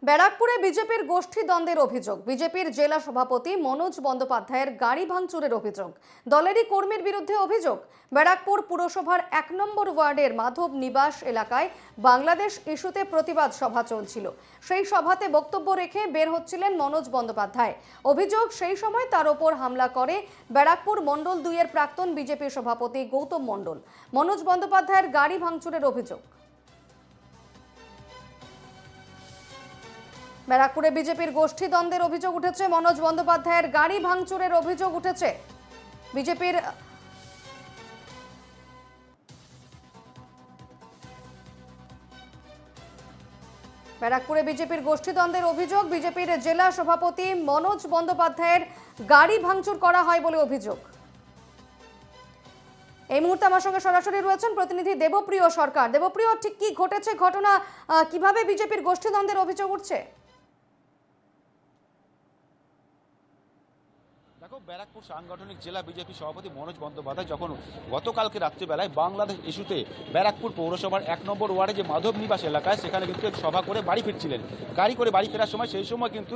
ব্যারাকপুরে বিজেপির গোষ্ঠী দ্বন্দ্বের অভিযোগ। বিজেপির জেলা সভাপতি মনোজ বন্দ্যোপাধ্যায়ের গাড়ি ভাঙচুরের অভিযোগ। দলেরই কর্মীর বিরুদ্ধে অভিযোগ। ব্যারাকপুর পুরসভার ১ নম্বর ওয়ার্ডের মাধব নিবাস এলাকায় বাংলাদেশ ইস্যুতে প্রতিবাদ সভা চলছিল। সেই সভাতে বক্তব্য রেখে বের হচ্ছিলেন মনোজ বন্দ্যোপাধ্যায়। অভিযোগ, সেই সময় তার ওপর হামলা করে ব্যারাকপুর মণ্ডল ২ এর প্রাক্তন বিজেপি সভাপতি গৌতম মণ্ডল। মনোজ বন্দ্যোপাধ্যায়ের গাড়ি ভাঙচুরের অভিযোগ। ব্যারাকপুরে বিজেপির গোষ্ঠী দ্বন্দ্বের অভিযোগ উঠেছে। মনোজ বন্দ্যোপাধ্যায়ের গাড়ি ভাঙচুরের অভিযোগ উঠেছে। বিজেপির ব্যারাকপুরে বিজেপির গোষ্ঠী দ্বন্দ্বের অভিযোগ। বিজেপির জেলা সভাপতি মনোজ বন্দ্যোপাধ্যায়ের গাড়ি ভাঙচুর করা হয় বলে অভিযোগ। এই মুহূর্তে আমার সঙ্গে সরাসরি রয়েছেন প্রতিনিধি দেবপ্রিয় সরকার। দেবপ্রিয়, ঠিক কি ঘটেছে ঘটনা, কিভাবে বিজেপির গোষ্ঠী দ্বন্দ্বের অভিযোগ উঠছে? দেখো, ব্যারাকপুর সাংগঠনিক জেলা বিজেপি সভাপতি মনোজ বন্দ্যোপাধ্যায় যখন গতকালকে রাত্রিবেলায় বাংলাদেশ ইস্যুতে ব্যারাকপুর পৌরসভার ১ নম্বর ওয়ার্ডে যে মাধব নিবাস এলাকায় সেখানে কিন্তু সভা করে বাড়ি ফিরছিলেন। গাড়ি করে বাড়ি ফেরার সময় সেই সময় কিন্তু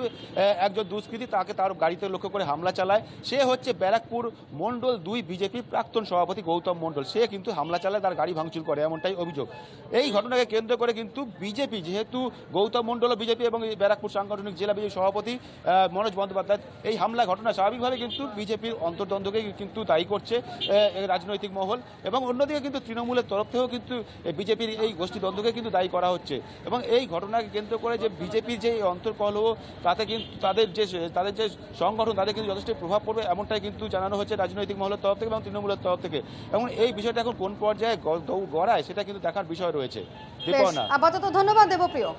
একজন দুষ্কৃতী তাকে তার গাড়িতে লক্ষ্য করে হামলা চালায়। সে হচ্ছে ব্যারাকপুর মণ্ডল ২ বিজেপির প্রাক্তন সভাপতি গৌতম মণ্ডল। সে কিন্তু হামলা চালায়, তার গাড়ি ভাঙচুর করে, এমনটাই অভিযোগ। এই ঘটনাকে কেন্দ্র করে কিন্তু বিজেপি, যেহেতু গৌতম মণ্ডল বিজেপি এবং ব্যারাকপুর সাংগঠনিক জেলা বিজেপি সভাপতি মনোজ বন্দ্যোপাধ্যায়, এই হামলা ঘটনা স্বাভাবিকভাবে কিন্তু বিজেপির অন্তর্দ্বন্দ্বকে কিন্তু দায়ী করছে রাজনৈতিক মহল, এবং অন্যদিকে কিন্তু তৃণমূলের তরফ থেকেও কিন্তু বিজেপির এই গোষ্ঠী দ্বন্দ্বকে কিন্তু দায়ী করা হচ্ছে। এবং এই ঘটনাকে কেন্দ্র করে যে বিজেপির যে অন্তর্কলহ, তাতে কিন্তু তাদের যে সংগঠন, তাদের কিন্তু যথেষ্ট প্রভাব পড়বে, এমনটাই কিন্তু জানানো হচ্ছে রাজনৈতিক মহলের তরফ থেকে এবং তৃণমূলের তরফ থেকে। এবং এই বিষয়টা এখন কোন পর্যায়ে গড়ায় সেটা কিন্তু দেখার বিষয় রয়েছে। আপাতত ধন্যবাদ দেবপ্রিয়।